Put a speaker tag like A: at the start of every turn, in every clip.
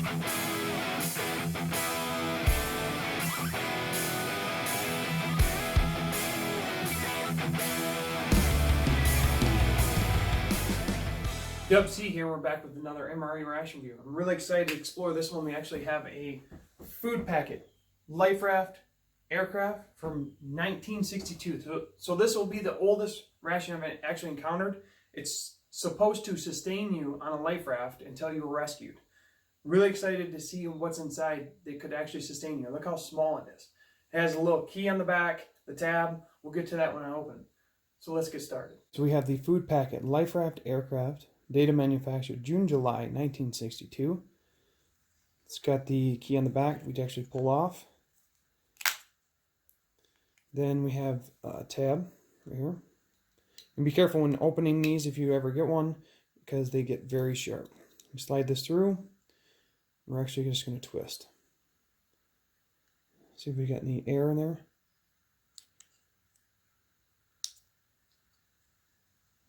A: Yep, see here, we're back with another MRE ration review. I'm really excited to explore this one. We actually have a Food Packet Life Raft aircraft from 1962. So this will be the oldest ration I've actually encountered. It's supposed to sustain you on a life raft until you were rescued. Really excited to see what's inside that could actually sustain you. Look how small it is. It has a little key on the back, the tab. We'll get to that when I open. So let's get started. So we have the Food Packet Life Raft aircraft. Data manufactured June, July 1962. It's got the key on the back we actually pull off. Then we have a tab right here. And be careful when opening these if you ever get one, because they get very sharp. You slide this through. We're actually just going to twist. See if we got any air in there.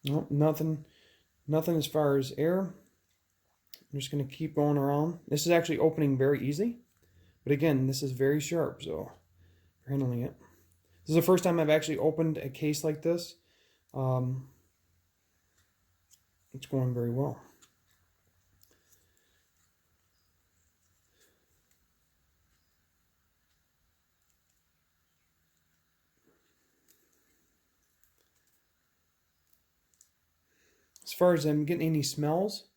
A: Nope, nothing. Nothing as far as air. I'm just going to keep going around. This is actually opening very easy. But again, this is very sharp, so for handling it. This is the first time I've actually opened a case like this. It's going very well. As far as I'm getting any smells,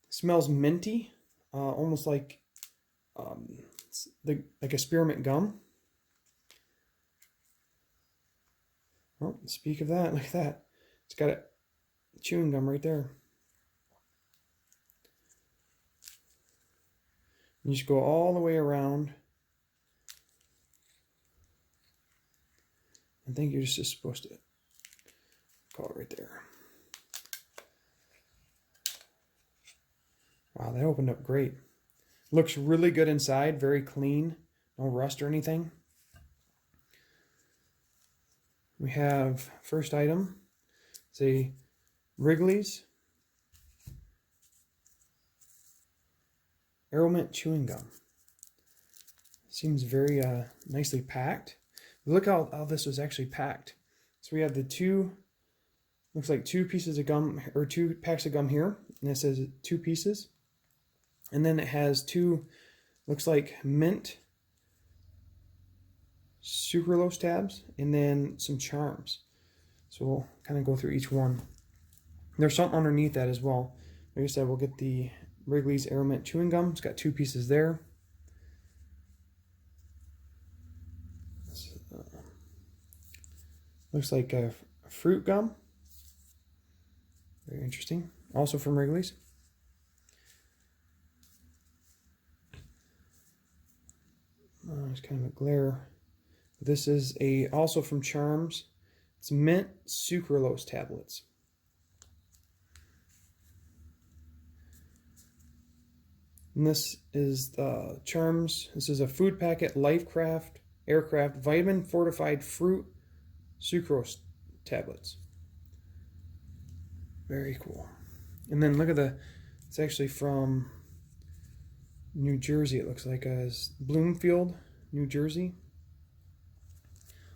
A: it smells minty, almost like like a spearmint gum. Oh, speak of that, look at that. It's got a chewing gum right there. You just go all the way around. I think you're just supposed to call it right there. Wow, that opened up great. Looks really good inside, very clean, no rust or anything. We have first item, it's a Wrigley's Aeromint Chewing Gum. Seems very nicely packed. Look how this was actually packed. So we have the looks like two pieces of gum, or 2 packs of gum here, and it says 2 pieces. And then it has 2, looks like mint sucralose tabs, and then some charms. So we'll kind of go through each one. There's something underneath that as well. Like I said, we'll get the Wrigley's Aeromint Chewing Gum. It's got 2 pieces there. Looks like a fruit gum. Very interesting. Also from Wrigley's. It's kind of a glare. This is also from Charms. It's mint sucralose tablets. And this is Charms. This is a Food Packet Life Raft aircraft vitamin fortified fruit sucrose tablets. Very cool. And then look at it's actually from New Jersey, it looks like, as Bloomfield, New Jersey.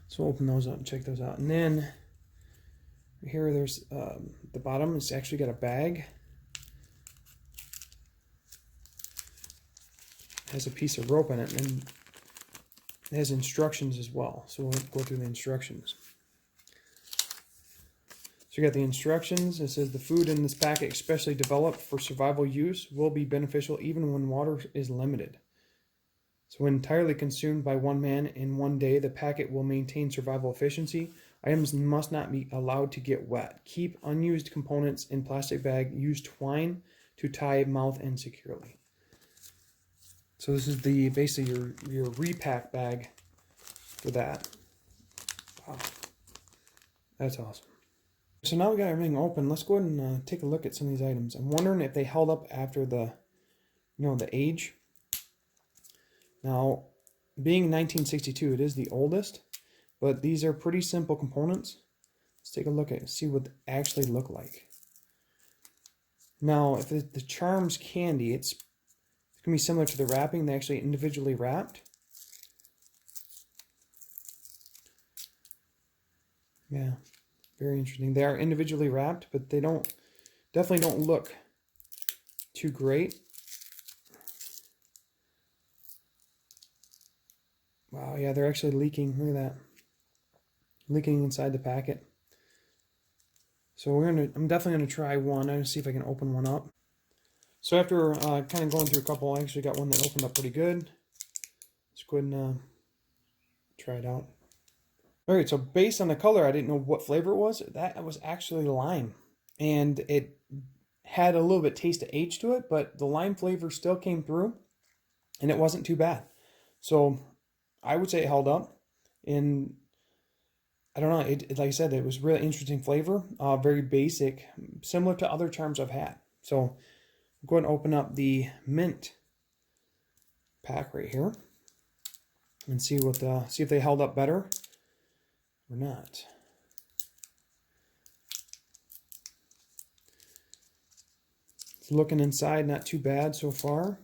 A: So we'll open those up and check those out. And then here there's the bottom. It's actually got a bag. It has a piece of rope in it, and it has instructions as well. So we'll go through the instructions. So you got the instructions. It says the food in this packet, especially developed for survival use, will be beneficial even when water is limited. So when entirely consumed by one man in one day, the packet will maintain survival efficiency. Items must not be allowed to get wet. Keep unused components in plastic bag. Use twine to tie mouth end securely. So this is basically your repack bag for that. Wow, that's awesome. So now we got everything open. Let's go ahead and take a look at some of these items. I'm wondering if they held up after the age. Now, being 1962, it is the oldest, but these are pretty simple components. Let's take a look at it and see what they actually look like. Now, if it's the Charms candy, it's It's going to be similar to the wrapping. They actually individually wrapped. Yeah, very interesting. They are individually wrapped, but they definitely don't look too great. Wow, yeah, they're actually leaking. Look at that. Leaking inside the packet. So I'm definitely gonna try one. I'm gonna see if I can open one up. So after kind of going through a couple, I actually got one that opened up pretty good. Let's go ahead and try it out. All right, so based on the color, I didn't know what flavor it was. That was actually lime, and it had a little bit taste of H to it, but the lime flavor still came through, and it wasn't too bad. So I would say it held up, and I don't know, like I said, it was really interesting flavor, very basic, similar to other charms I've had. So I'm going to open up the mint pack right here and see if they held up better or not. Looking inside, not too bad so far.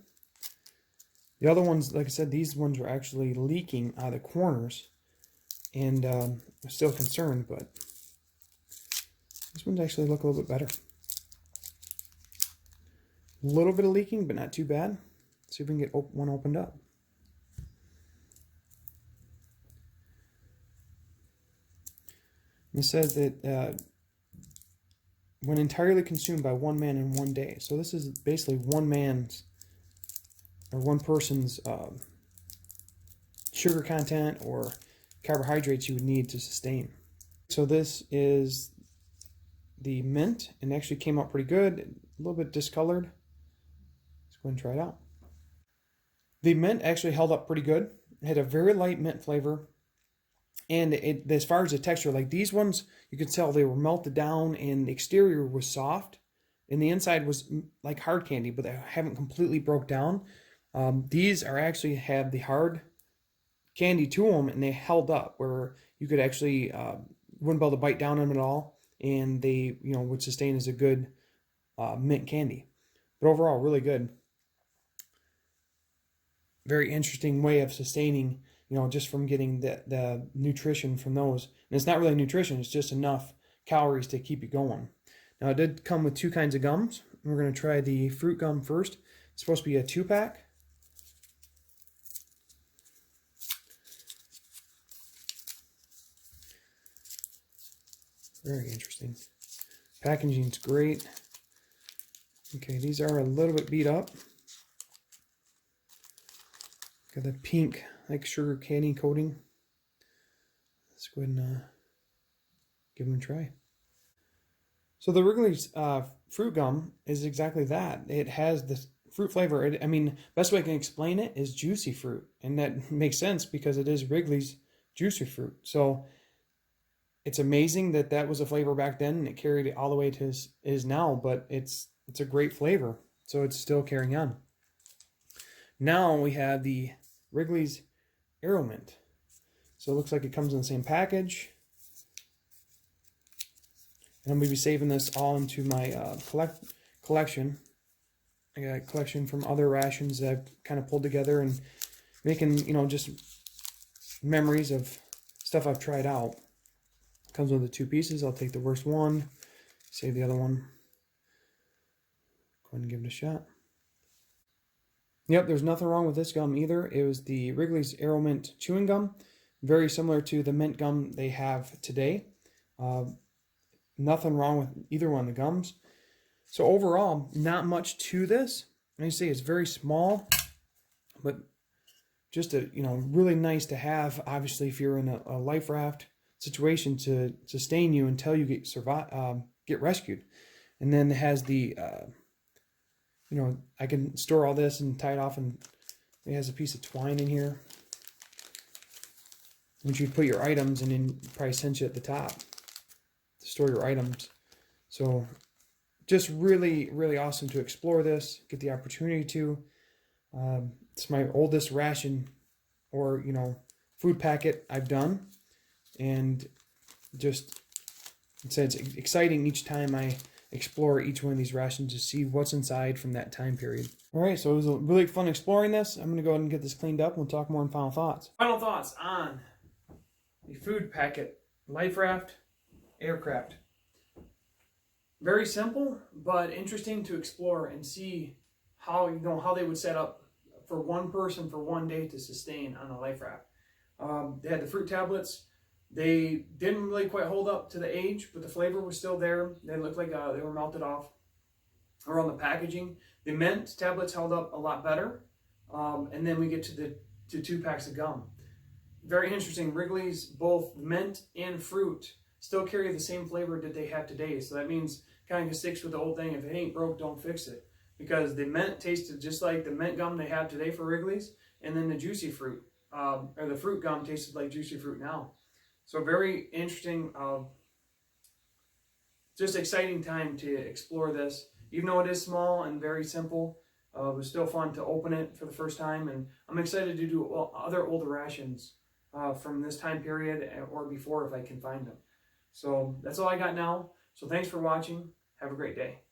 A: The other ones, like I said, these ones are actually leaking out of the corners, and I'm still concerned, but this one's actually look a little bit better. A little bit of leaking, but not too bad. Let's see if we can get one opened up. It says that when entirely consumed by one man in one day. So this is basically one person's sugar content or carbohydrates you would need to sustain. So this is the mint, and actually came out pretty good, a little bit discolored. Let's go ahead and try it out. The mint actually held up pretty good. It had a very light mint flavor. And as far as the texture, like these ones, you could tell they were melted down, and the exterior was soft, and the inside was like hard candy, but they haven't completely broke down. These are actually have the hard candy to them, and they held up where you could actually wouldn't be able to bite down on them at all, and they would sustain as a good mint candy. But overall, really good. Very interesting way of sustaining. Just from getting the nutrition from those. And it's not really nutrition, it's just enough calories to keep you going. Now, it did come with two kinds of gums. We're going to try the fruit gum first. It's supposed to be a 2-pack. Very interesting. Packaging's great. Okay, these are a little bit beat up. Got the pink, like sugar candy coating. Let's go ahead and give them a try. So the Wrigley's fruit gum is exactly that. It has the fruit flavor. Best way I can explain it is juicy fruit. And that makes sense because it is Wrigley's juicy fruit. So it's amazing that that was a flavor back then, and it carried it all the way to is now, but it's a great flavor. So it's still carrying on. Now we have the Wrigley's Aeromint. So it looks like it comes in the same package. And I'm going to be saving this all into my collection. I got a collection from other rations that I've kind of pulled together and making, just memories of stuff I've tried out. Comes with the 2 pieces. I'll take the worst one, save the other one. Go ahead and give it a shot. Yep, there's nothing wrong with this gum either. It was the Wrigley's Aeromint chewing gum, very similar to the mint gum they have today. Nothing wrong with either one of the gums. So overall, not much to this. Like I say, it's very small, but just really nice to have. Obviously, if you're in a life raft situation, to sustain you until you get rescued. And then it has the I can store all this and tie it off, and it has a piece of twine in here, which you put your items, and then probably cinch it at the top to store your items. So just really, really awesome to explore this, get the opportunity to. It's my oldest ration or, food packet I've done. And just, it's exciting each time I explore each one of these rations to see what's inside from that time period. All right, so it was really fun exploring this. I'm going to go ahead and get this cleaned up, and we'll talk more in final thoughts. Final thoughts on the Food Packet Life Raft aircraft. Very simple, but interesting to explore and see how they would set up for one person for one day to sustain on a life raft. They had the fruit tablets. They didn't really quite hold up to the age, but the flavor was still there. They looked like they were melted off around the packaging. The Mentz tablets held up a lot better. And then we get to 2 packs of gum. Very interesting. Wrigley's, both mint and fruit, still carry the same flavor that they have today. So that means kind of sticks with the old thing, if it ain't broke, don't fix it. Because the mint tasted just like the mint gum they have today for Wrigley's, and then the juicy fruit, or the fruit gum tasted like juicy fruit now. So very interesting, just exciting time to explore this. Even though it is small and very simple, it was still fun to open it for the first time, and I'm excited to do other older rations from this time period or before if I can find them. So that's all I got now. So thanks for watching. Have a great day.